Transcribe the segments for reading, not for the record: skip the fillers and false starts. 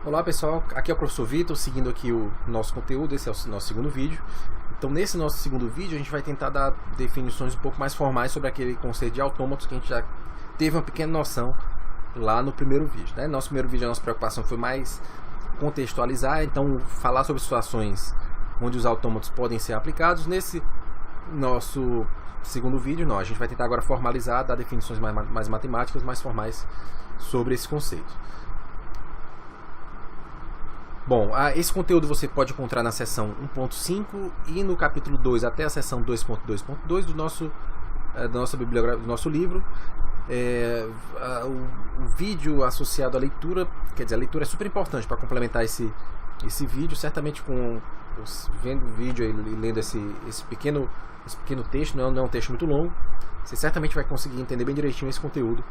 Olá pessoal, aqui é o professor Vitor, seguindo aqui o nosso conteúdo. Esse é o nosso segundo vídeo. Então nesse nosso segundo vídeo a gente vai tentar dar definições um pouco mais formais sobre aquele conceito de autômatos que a gente já teve uma pequena noção lá no primeiro vídeo, né? Nosso primeiro vídeo, a nossa preocupação foi mais contextualizar, então falar sobre situações onde os autômatos podem ser aplicados. Nesse nosso segundo vídeo, não, a gente vai tentar agora formalizar, dar definições mais matemáticas, mais formais sobre esse conceito. Bom, esse conteúdo você pode encontrar na seção 1.5 e no capítulo 2 até a seção 2.2.2 do nosso bibliografia, do nosso livro. O vídeo associado à leitura, quer dizer, a leitura é super importante para complementar esse vídeo. Certamente vendo o vídeo e lendo esse pequeno texto, não é um texto muito longo, você certamente vai conseguir entender bem direitinho esse conteúdo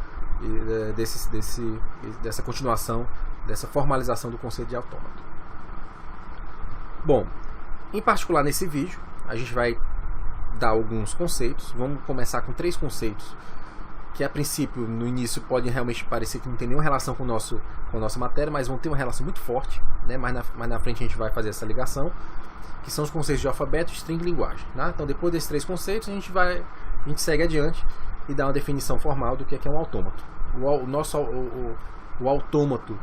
dessa continuação, dessa formalização do conceito de autômato. Bom, em particular nesse vídeo a gente vai dar alguns conceitos. Vamos começar com 3 conceitos que a princípio, no início, podem realmente parecer que não tem nenhuma relação com a nossa matéria, mas vão ter uma relação muito forte, né? Mais na frente a gente vai fazer essa ligação, que são os conceitos de alfabeto, string e linguagem, né? Então depois desses 3 conceitos a gente segue adiante e dá uma definição formal do que é um autômato. O autômato,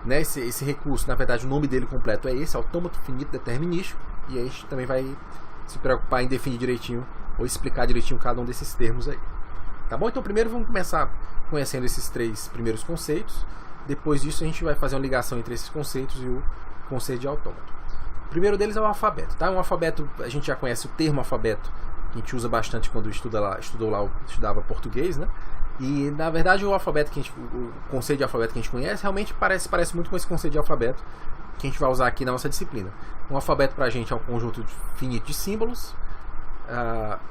né, esse recurso, na verdade o nome dele completo é esse, autômato finito determinístico, e aí a gente também vai se preocupar em definir direitinho ou explicar direitinho cada um desses termos aí. Tá bom? Então primeiro vamos começar conhecendo esses 3 primeiros conceitos. Depois disso a gente vai fazer uma ligação entre esses conceitos e o conceito de autômato. O primeiro deles é o alfabeto, tá? Um alfabeto, a gente já conhece o termo alfabeto, que a gente usa bastante quando estudava português, né? E na verdade o conceito de alfabeto que a gente conhece realmente parece muito com esse conceito de alfabeto que a gente vai usar aqui na nossa disciplina. Um alfabeto pra gente é um conjunto finito de símbolos,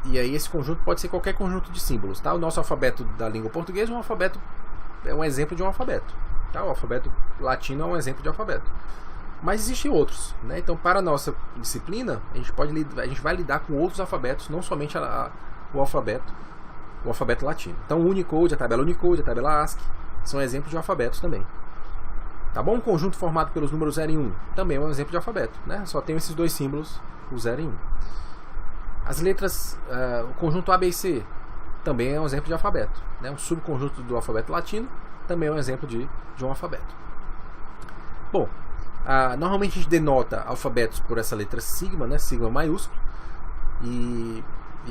e aí esse conjunto pode ser qualquer conjunto de símbolos, tá? O nosso alfabeto da língua portuguesa é um exemplo de um alfabeto, tá? O alfabeto latino é um exemplo de alfabeto, mas existem outros, né? Então para a nossa disciplina a gente vai lidar com outros alfabetos, não somente o alfabeto latino. Então o Unicode, a tabela Unicode, a tabela ASCII são exemplos de alfabetos também. Tá bom? Um conjunto formado pelos números 0 e 1 também é um exemplo de alfabeto, né? Só tem esses 2 símbolos, o 0 e 1. As letras, o conjunto A, B e C também é um exemplo de alfabeto, né? Um subconjunto do alfabeto latino também é um exemplo de um alfabeto. Bom, normalmente a gente denota alfabetos por essa letra sigma, né? Sigma maiúsculo, e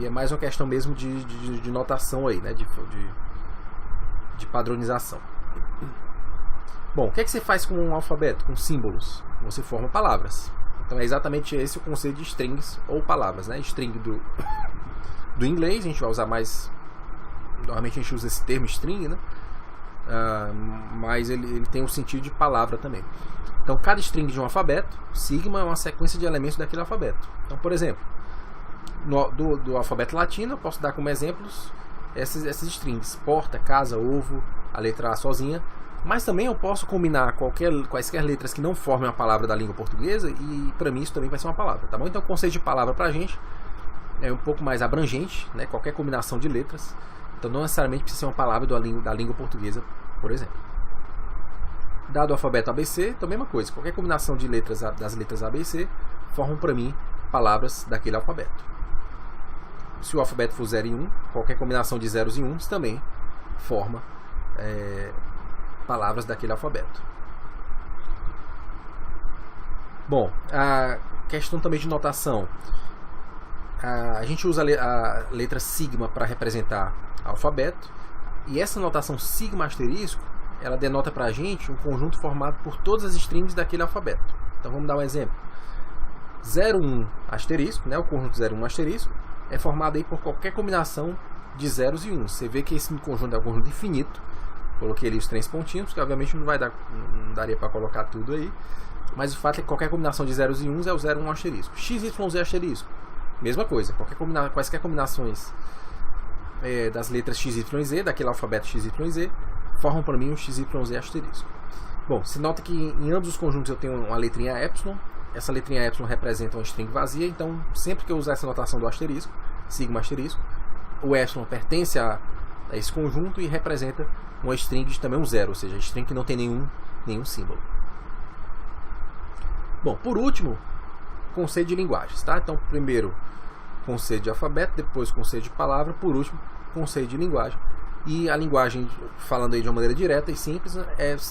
é mais uma questão mesmo de notação aí, né? De padronização. Bom, o que é que você faz com um alfabeto, com símbolos? Você forma palavras. Então é exatamente esse o conceito de strings ou palavras, né? String do inglês, a gente vai usar mais. Normalmente a gente usa esse termo string, né? Mas ele tem o sentido de palavra também. Então cada string de um alfabeto, sigma, é uma sequência de elementos daquele alfabeto. Então, por exemplo, do alfabeto latino eu posso dar como exemplos esses strings: porta, casa, ovo, a letra A sozinha. Mas também eu posso combinar quaisquer letras que não formem a palavra da língua portuguesa, e para mim isso também vai ser uma palavra, tá bom? Então o conceito de palavra pra gente é um pouco mais abrangente, né? Qualquer combinação de letras. Então não necessariamente precisa ser uma palavra da língua portuguesa, por exemplo. Dado o alfabeto ABC, então a mesma coisa. Qualquer combinação de letras das letras A, B e C formam para mim palavras daquele alfabeto. Se o alfabeto for 0 e 1, qualquer combinação de zeros e uns também forma palavras daquele alfabeto. Bom, a questão também de notação. A gente usa a letra sigma para representar alfabeto, e essa notação sigma asterisco, ela denota para a gente um conjunto formado por todas as strings daquele alfabeto. Então vamos dar um exemplo. 0, 1 asterisco, né? O conjunto 0, 1 asterisco é formado aí por qualquer combinação de zeros e uns. Você vê que esse conjunto é um conjunto infinito. Coloquei ali os 3 pontinhos, que obviamente não daria para colocar tudo aí, mas o fato é que qualquer combinação de zeros e uns é o 0, 1 asterisco. X, Y, Z asterisco, mesma coisa. Quaisquer combinações das letras X, Y e Z, daquele alfabeto X, Y e Z, formam para mim um X, Y, Z asterisco. Bom, se nota que em ambos os conjuntos eu tenho uma letrinha Y. Essa letrinha Y representa uma string vazia, então sempre que eu usar essa notação do asterisco, sigma asterisco, o Y pertence a esse conjunto e representa uma string de também um zero, ou seja, a string que não tem nenhum símbolo. Bom, por último, conceito de linguagens, tá? Então, primeiro conceito de alfabeto, depois conceito de palavra, por último, conceito de linguagem. E a linguagem, falando aí de uma maneira direta e simples,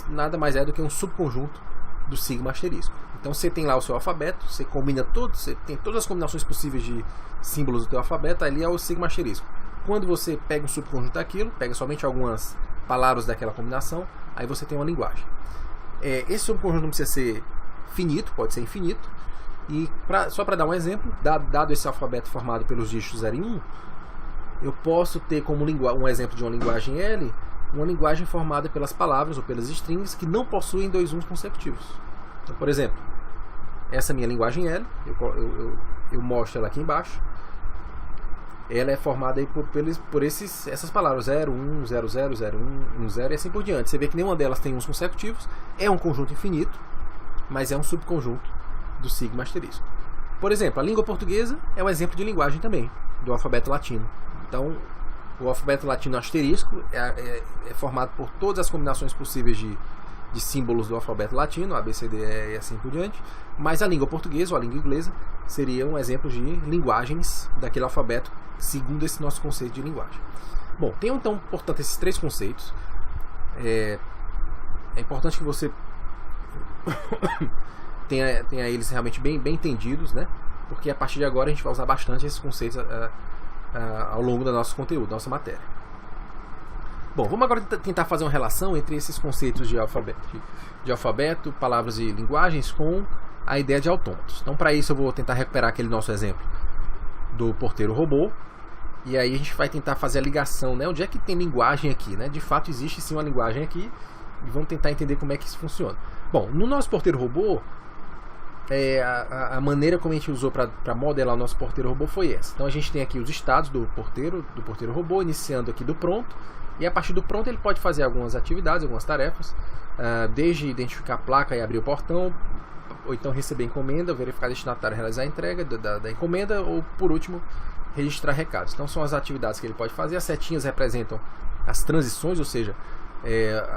nada mais é do que um subconjunto do sigma asterisco. Então você tem lá o seu alfabeto, você combina todos, você tem todas as combinações possíveis de símbolos do teu alfabeto, ali é o sigma asterisco. Quando você pega um subconjunto daquilo, pega somente algumas palavras daquela combinação, aí você tem uma linguagem. Esse subconjunto não precisa ser finito, pode ser infinito. E só para dar um exemplo, dado esse alfabeto formado pelos dígitos 0 e 1, eu posso ter como um exemplo de uma linguagem L, uma linguagem formada pelas palavras ou pelas strings que não possuem 2 1s consecutivos. Então, por exemplo, essa minha linguagem L, eu mostro ela aqui embaixo. Ela é formada aí por essas palavras 0, 1, 0, 0, 0, 1, 1, 0 e assim por diante. Você vê que nenhuma delas tem uns consecutivos, é um conjunto infinito, mas é um subconjunto do sigma asterisco. Por exemplo, a língua portuguesa é um exemplo de linguagem também, do alfabeto latino. Então, o alfabeto latino asterisco é formado por todas as combinações possíveis de símbolos do alfabeto latino, A, B, C, D, E e assim por diante. Mas a língua portuguesa ou a língua inglesa seria um exemplo de linguagens daquele alfabeto, segundo esse nosso conceito de linguagem. Bom, tem então, portanto, esses 3 conceitos. É importante que você tenha eles realmente bem entendidos, né? Porque a partir de agora a gente vai usar bastante esses conceitos ao longo do nosso conteúdo, da nossa matéria. Bom, vamos agora tentar fazer uma relação entre esses conceitos de alfabeto, palavras e linguagens com a ideia de autômatos. Então, para isso eu vou tentar recuperar aquele nosso exemplo do porteiro robô. E aí a gente vai tentar fazer a ligação, né? Onde é que tem linguagem aqui, né? De fato existe sim uma linguagem aqui. E vamos tentar entender como é que isso funciona. Bom, no nosso porteiro robô, a maneira como a gente usou para modelar o nosso porteiro robô foi essa. Então a gente tem aqui os estados do porteiro robô, iniciando aqui do pronto. E a partir do pronto ele pode fazer algumas atividades, algumas tarefas, desde identificar a placa e abrir o portão, ou então receber encomenda, verificar destinatário, realizar a entrega da encomenda, ou por último registrar recados. Então são as atividades que ele pode fazer. As setinhas representam as transições, ou seja,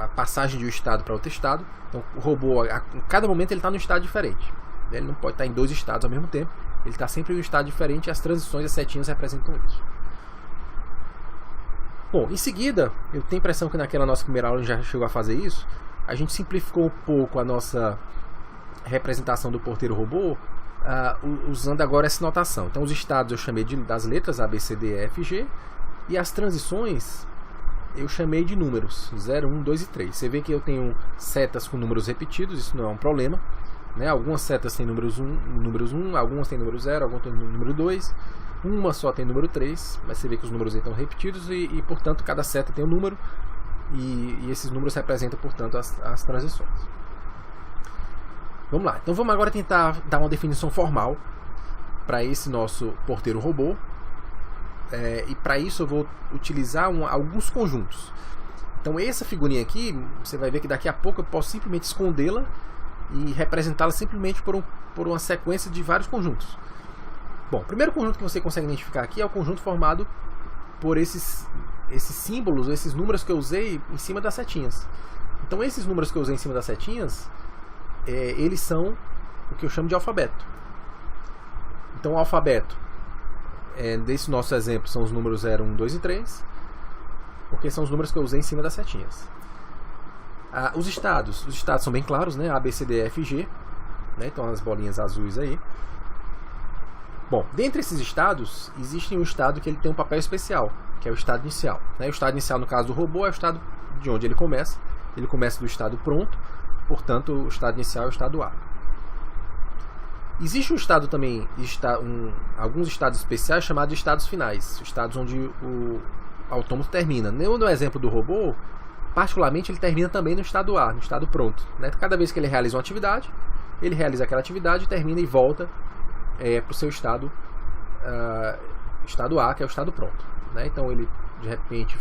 a passagem de um estado para outro estado. Então o robô, a cada momento ele está num estado diferente. Ele não pode estar em 2 estados ao mesmo tempo. Ele está sempre em um estado diferente e as transições, as setinhas representam isso. Bom, em seguida, eu tenho a impressão que naquela nossa primeira aula a gente já chegou a fazer isso. A gente simplificou um pouco a nossa representação do porteiro robô, usando agora essa notação. Então os estados eu chamei das letras A, B, C, D, E, F, G, e as transições eu chamei de números 0, 1, 2 e 3. Você vê que eu tenho setas com números repetidos, isso não é um problema, né? Algumas setas têm números 1, algumas têm número 0, algumas têm número 2, uma só tem número 3, mas você vê que os números aí estão repetidos e portanto cada seta tem um número e esses números representam portanto as transições. Vamos lá, então vamos agora tentar dar uma definição formal para esse nosso porteiro robô. E para isso eu vou utilizar alguns conjuntos. Então essa figurinha aqui, você vai ver que daqui a pouco eu posso simplesmente escondê-la e representá-la simplesmente por uma sequência de vários conjuntos. Bom, o primeiro conjunto que você consegue identificar aqui é o conjunto formado por esses símbolos, esses números que eu usei em cima das setinhas. Então esses números que eu usei em cima das setinhas, eles são o que eu chamo de alfabeto. Então o alfabeto desse nosso exemplo são os números 0, 1, 2 e 3, porque são os números que eu usei em cima das setinhas. Os estados são bem claros, né? A, B, C, D, E, F, G, né? Então as bolinhas azuis aí. Bom, dentre esses estados, existe um estado que ele tem um papel especial, que é o estado inicial, né? O estado inicial, no caso do robô, é o estado de onde ele começa. Ele começa do estado pronto, portanto, o estado inicial é o estado A. Existe um estado também, alguns estados especiais chamados de estados finais, estados onde o autômato termina. No exemplo do robô, particularmente, ele termina também no estado A, no estado pronto, né? Cada vez que ele realiza uma atividade, ele realiza aquela atividade, termina e volta para o seu estado A, que é o estado pronto, né? Então ele de repente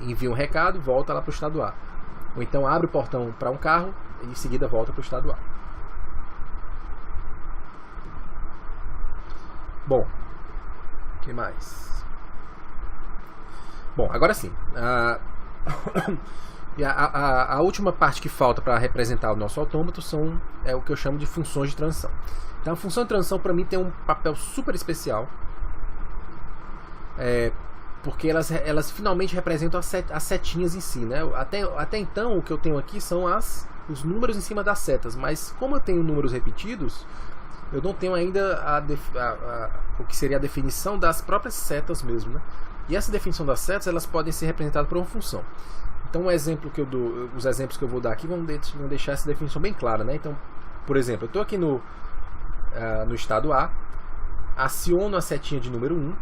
envia um recado, volta lá para o estado A, ou então abre o portão para um carro e em seguida volta para o estado A. Bom, o que mais? Bom, agora sim, E a última parte que falta para representar o nosso autômato é o que eu chamo de funções de transição. Então a função de transição para mim tem um papel super especial, porque elas finalmente representam as setinhas em si, né? Até então o que eu tenho aqui são os números em cima das setas, mas como eu tenho números repetidos, eu não tenho ainda o que seria a definição das próprias setas mesmo, né? E essa definição das setas, elas podem ser representadas por uma função. Então os exemplos que eu vou dar aqui vão deixar essa definição bem clara, né? Então, por exemplo, eu estou aqui no estado A, aciono a setinha de número 1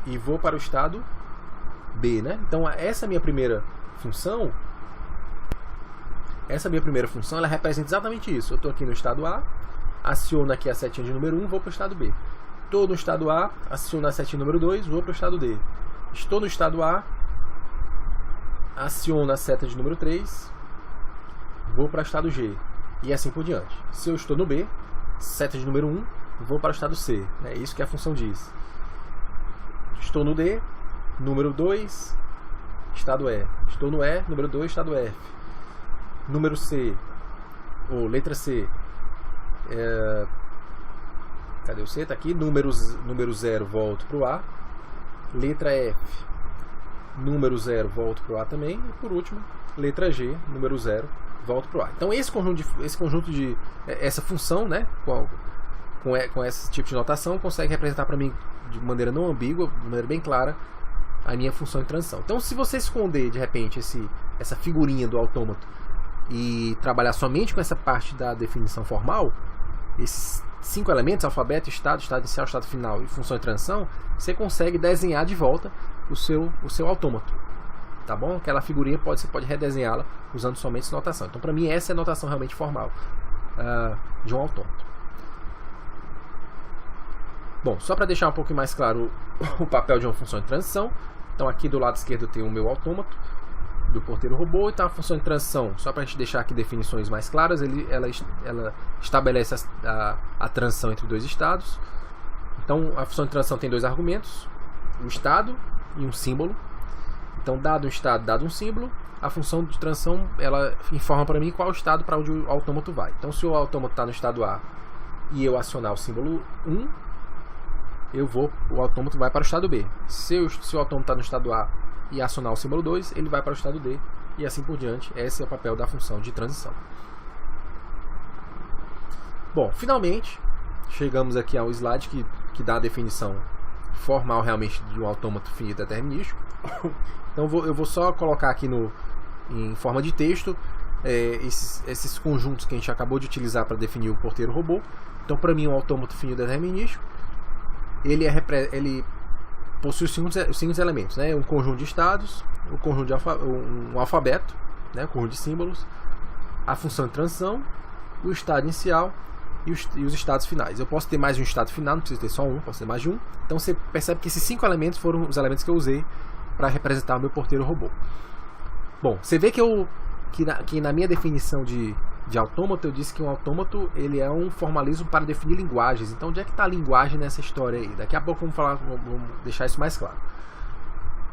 e vou para o estado B, né? Então essa minha primeira função, ela representa exatamente isso. Eu estou aqui no estado A, aciono aqui a setinha de número 1, vou para o estado B. Estou no estado A, aciono a setinha número 2, vou para o estado D. Estou no estado A, aciono a seta de número 3, vou para o estado G. E assim por diante. Se eu estou no B, seta de número 1, vou para o estado C. É isso que a função diz. Estou no D, número 2, estado E. Estou no E, número 2, estado F. Número C, ou letra C, cadê o C? Está aqui. Número 0, volto para o A. Letra F, número 0, volto para o A também. E por último, letra G, número 0, volto para o A. Então essa função, né, com esse tipo de notação, consegue representar para mim de maneira não ambígua, de maneira bem clara, a minha função de transição. Então, se você esconder de repente essa figurinha do autômato e trabalhar somente com essa parte da definição formal, esses 5 elementos, alfabeto, estado inicial, estado final e função de transição, você consegue desenhar de volta o seu autômato. Tá bom? Aquela figurinha você pode redesenhá-la usando somente essa notação. Então, para mim, essa é a notação realmente formal de um autômato. Bom, só para deixar um pouco mais claro o papel de uma função de transição. Então, aqui do lado esquerdo eu tenho o meu autômato do porteiro robô. Então, a função de transição, só para a gente deixar aqui definições mais claras, ela estabelece a transição entre dois estados. Então, a função de transição tem 2 argumentos, o estado e um símbolo. Então, dado um estado, dado um símbolo, a função de transição ela informa para mim qual estado para onde o autômato vai. Então, se o autômato está no estado A e eu acionar o símbolo 1, o autômato vai para o estado B. Se o autômato está no estado A e acionar o símbolo 2, ele vai para o estado D e assim por diante. Esse é o papel da função de transição. Bom, finalmente chegamos aqui ao slide que dá a definição formal realmente de um autômato finito determinístico. Então eu vou só colocar aqui em forma de texto esses conjuntos que a gente acabou de utilizar para definir o porteiro robô. Então, para mim, um autômato finito determinístico, ele possui os seguintes elementos, né? Um conjunto de estados, um alfabeto, né? Um conjunto de símbolos, a função de transição, o estado inicial e os estados finais. Eu posso ter mais de um estado final, não preciso ter só um, posso ter mais de um. Então você percebe que esses 5 elementos foram os elementos que eu usei para representar o meu porteiro robô. Bom, você vê que na minha definição de autômato, eu disse que um autômato ele é um formalismo para definir linguagens. Então, onde é que está a linguagem nessa história aí? Daqui a pouco vamos deixar isso mais claro.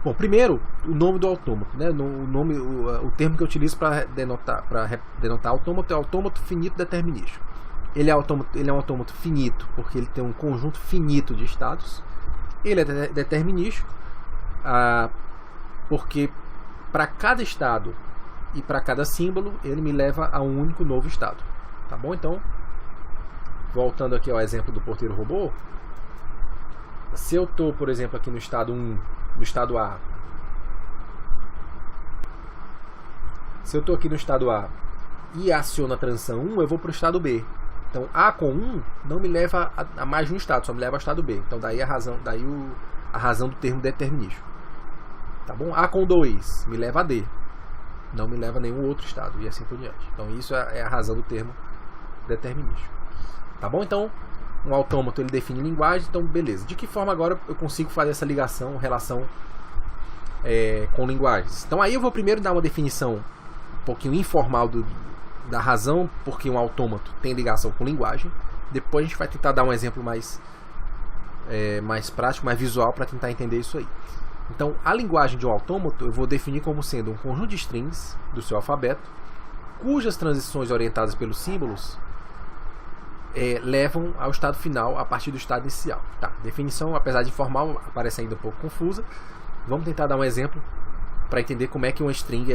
Bom, primeiro, o nome do autômato, né? O termo que eu utilizo para denotar autômato é autômato finito determinístico. Ele é um autômato finito porque ele tem um conjunto finito de estados. Ele é determinístico porque para cada estado e para cada símbolo ele me leva a um único novo estado. Tá bom? Então, voltando aqui ao exemplo do porteiro robô, se eu estou, por exemplo, aqui no estado 1, no estado A, se eu estou aqui no estado A e aciono a transição 1, eu vou para o estado B. Então, A com 1 não me leva a mais de um estado, só me leva ao estado B. Então, daí a razão do termo determinístico. Tá bom? A com 2 me leva a D. Não me leva a nenhum outro estado, e assim por diante. Então, isso é a razão do termo determinístico. Tá bom? Então, um autômato ele define linguagem, então beleza. De que forma agora eu consigo fazer essa relação com linguagens? Então, aí eu vou primeiro dar uma definição um pouquinho informal da razão porque um autômato tem ligação com linguagem. Depois a gente vai tentar dar um exemplo mais prático, mais visual para tentar entender isso aí. Então, a linguagem de um autômato eu vou definir como sendo um conjunto de strings do seu alfabeto, cujas transições orientadas pelos símbolos levam ao estado final a partir do estado inicial. Tá, definição, apesar de formal, parece ainda um pouco confusa. Vamos tentar dar um exemplo para entender como é que uma string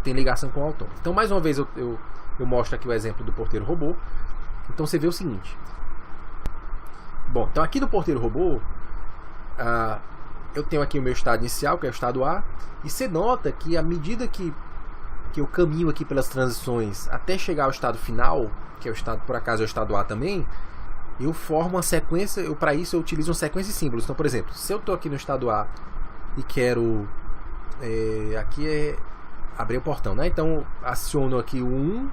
tem ligação com o autômato. Então, mais uma vez, eu mostro aqui o exemplo do porteiro robô. Então, você vê o seguinte. Bom, então aqui no porteiro robô, eu tenho aqui o meu estado inicial, que é o estado A, e você nota que à medida que eu caminho aqui pelas transições até chegar ao estado final, que é o estado, por acaso é o estado A também, eu formo uma sequência, para isso eu utilizo uma sequência de símbolos. Então, por exemplo, se eu estou aqui no estado A e quero abrir o portão, né? Então aciono aqui o 1,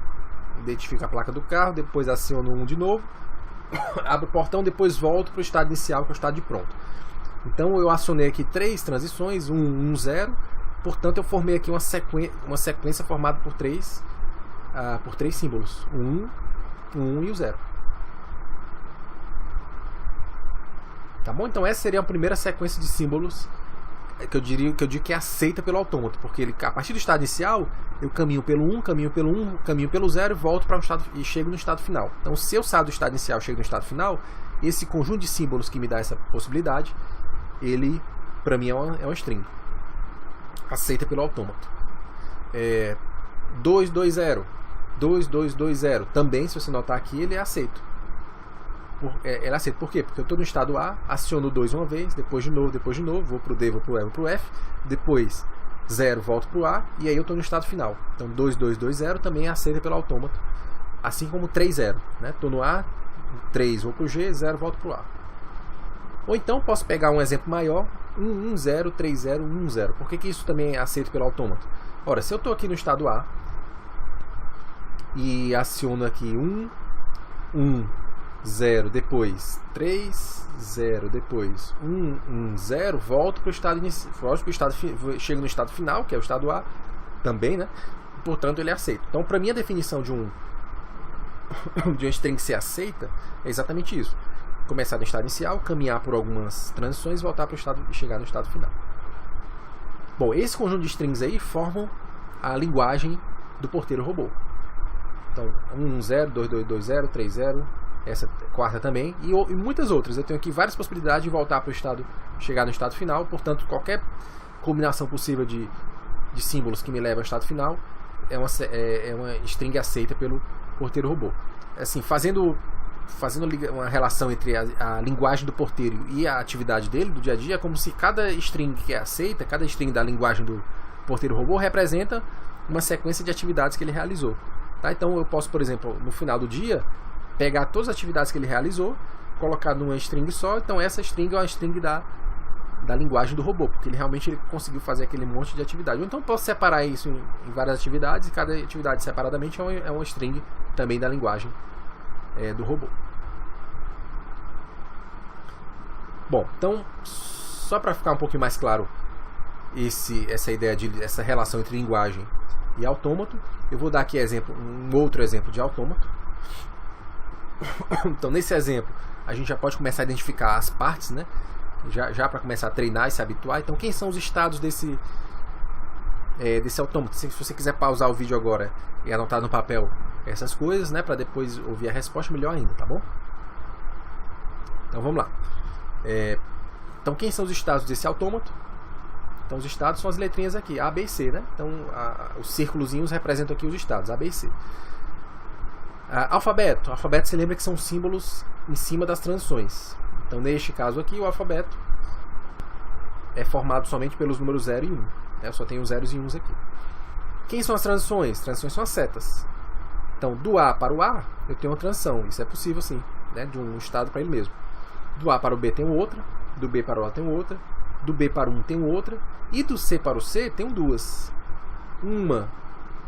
identifica a placa do carro, depois aciono o 1 de novo, abro o portão, depois volto para o estado inicial, que é o estado de pronto. Então eu acionei aqui 3 transições, 1, 1, 0, portanto eu formei aqui uma sequência formada por 3 símbolos, o 1, o 1 e o 0. Tá bom? Então essa seria a primeira sequência de símbolos que eu digo que é aceita pelo autômato, porque a partir do estado inicial eu caminho pelo 1, caminho pelo 0 e volto para um estado e chego no estado final. Então, se eu saio do estado inicial e chego no estado final, esse conjunto de símbolos que me dá essa possibilidade, ele para mim é uma string aceita pelo autômato. 2220 também, se você notar aqui, ele é aceito. Ele é aceito. Por quê? Porque eu estou no estado A, aciono o 2 uma vez, depois de novo, vou pro D, vou pro E, vou pro F, depois 0, volto pro A, e aí eu estou no estado final. Então 2220 também é aceita pelo autômato, assim como 30, né? Estou no A, 3 vou pro G, 0 volto pro A. Ou então posso pegar um exemplo maior, 110, 30, 10. Por que isso também é aceito pelo autômato? Ora, se eu estou aqui no estado A e aciono aqui 0, depois 3, 0, depois 1, 0, volto para o estado inicial, chego no estado final, que é o estado A, também, né? Portanto, ele é aceito. Então, para mim, a definição de uma string ser aceita é exatamente isso: começar no estado inicial, caminhar por algumas transições, voltar para o estado e chegar no estado final. Bom, esse conjunto de strings aí formam a linguagem do porteiro robô. Então, 10, 2220, 30, essa quarta também, e muitas outras. Eu tenho aqui várias possibilidades de voltar para o estado, chegar no estado final. Portanto, qualquer combinação possível de símbolos que me leva ao estado final é uma string aceita pelo porteiro robô. Assim, fazendo uma relação entre a linguagem do porteiro e a atividade dele, do dia a dia, é como se cada string que é aceita, cada string da linguagem do porteiro robô representa uma sequência de atividades que ele realizou. Tá? Então eu posso, por exemplo, no final do dia, pegar todas as atividades que ele realizou, colocar numa string só. Então essa string é uma string da linguagem do robô, porque ele realmente conseguiu fazer aquele monte de atividade. Ou então posso separar isso em várias atividades, e cada atividade separadamente é uma string também da linguagem do robô. Bom, então, só para ficar um pouquinho mais claro essa relação entre linguagem e autômato, eu vou dar aqui um outro exemplo de autômato. Então, nesse exemplo, a gente já pode começar a identificar as partes, né? Já para começar a treinar e se habituar. Então, quem são os estados desse autômato? Se você quiser pausar o vídeo agora e anotar no papel essas coisas, né, para depois ouvir a resposta, melhor ainda, tá bom? Então, vamos lá. Então, quem são os estados desse autômato? Então, os estados são as letrinhas aqui, A, B e C, né? Então, os círculozinhos representam aqui os estados, A, B e C. Alfabeto, você lembra que são símbolos em cima das transições. Então, neste caso aqui, o alfabeto é formado somente pelos números 0 e 1. Eu só tenho zeros e 1s aqui. Quem são as transições? Transições são as setas. Então, do A para o A, eu tenho uma transição. Isso é possível, sim, né? De um estado para ele mesmo. Do A para o B tem outra, do B para o A tem outra, do B para o 1 tem outra, e do C para o C tem duas. Uma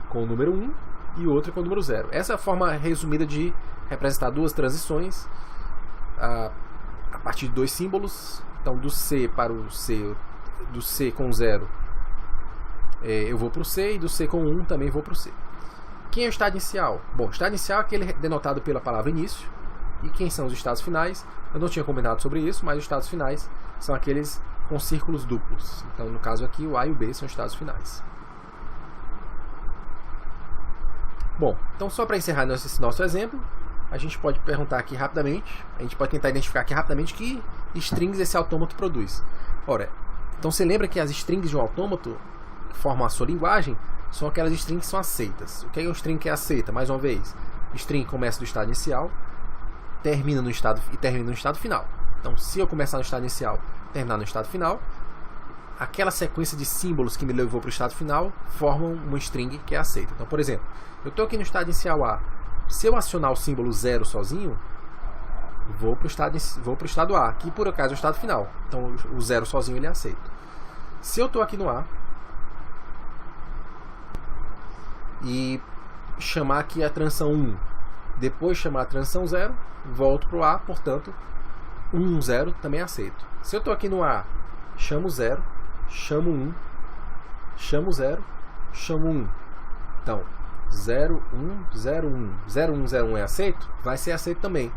com o número 1 e outra com o número 0. Essa é a forma resumida de representar duas transições a partir de dois símbolos. Então, do C para o C, do C com 0 eu vou para o C, e do C com 1 também vou para o C. Quem é o estado inicial? Bom, o estado inicial é aquele denotado pela palavra início. E quem são os estados finais? Eu não tinha combinado sobre isso, mas os estados finais são aqueles com círculos duplos. Então, no caso aqui, o A e o B são estados finais. Bom, então só para encerrar esse nosso exemplo, a gente pode perguntar aqui rapidamente, a gente pode tentar identificar aqui rapidamente que strings esse autômato produz. Ora, então você lembra que as strings de um autômato que formam a sua linguagem são aquelas strings que são aceitas. O que é um string que é aceita? Mais uma vez, string começa do estado inicial, termina no estado final. Então, se eu começar no estado inicial, terminar no estado final, aquela sequência de símbolos que me levou para o estado final formam uma string que é aceita. Então, por exemplo, eu estou aqui no estado inicial A. Se eu acionar o símbolo 0 sozinho, vou para o estado A, que por acaso é o estado final. Então, o 0 sozinho ele é aceito. Se eu estou aqui no A e chamar aqui a transição 1, depois chamar a transição 0, volto para o A, portanto, 1, 0 também é aceito. Se eu estou aqui no A, chamo 0, chamo 1, chamo 0, chamo 1. Então, 0, 1, 0, 1, 0, 1, 0, 1 é aceito? Vai ser aceito também,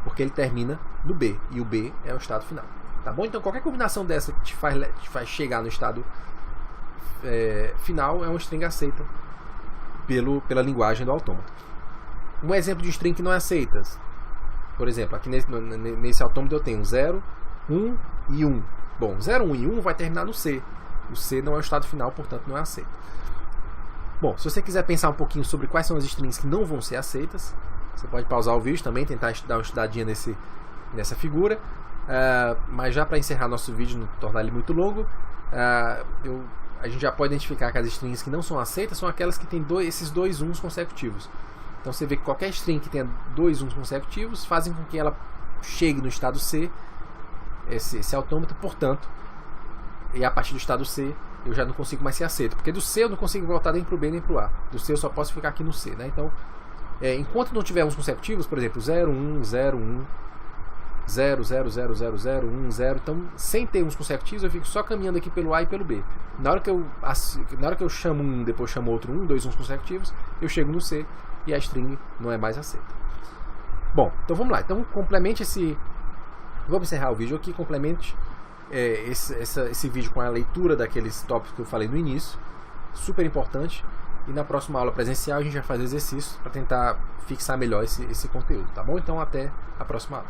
porque ele termina no B, e o B é o estado final. Tá bom? Então, qualquer combinação dessa que te faz chegar no estado final é uma string aceita pela linguagem do autômato. Um exemplo de string que não é aceita. Por exemplo, aqui nesse autômato eu tenho 0, 1 e 1. Bom, 0, 1 e 1 vai terminar no C. O C não é o estado final, portanto não é aceito. Bom, se você quiser pensar um pouquinho sobre quais são as strings que não vão ser aceitas, você pode pausar o vídeo também, tentar dar uma estudadinha nessa figura. Mas já para encerrar nosso vídeo, não tornar ele muito longo, a gente já pode identificar que as strings que não são aceitas são aquelas que têm esses dois uns consecutivos. Então você vê que qualquer string que tenha dois uns consecutivos fazem com que ela chegue no estado C, esse autômato, portanto, e a partir do estado C eu já não consigo mais ser aceito, porque do C eu não consigo voltar nem para o B nem para o A. Do C eu só posso ficar aqui no C, né? Então, enquanto não tiver uns consecutivos, por exemplo, 0, 1, 0, 1, 0, 0, 0, 0, 0, 1, 0, então sem ter uns consecutivos eu fico só caminhando aqui pelo A e pelo B. Na hora que eu chamo um, depois chamo outro 1, dois uns consecutivos, eu chego no C e a string não é mais aceita. Bom, então vamos lá. Então complemente vamos encerrar o vídeo aqui, complemente esse vídeo com a leitura daqueles tópicos que eu falei no início, super importante, e na próxima aula presencial a gente vai fazer exercícios para tentar fixar melhor esse conteúdo, tá bom? Então até a próxima aula.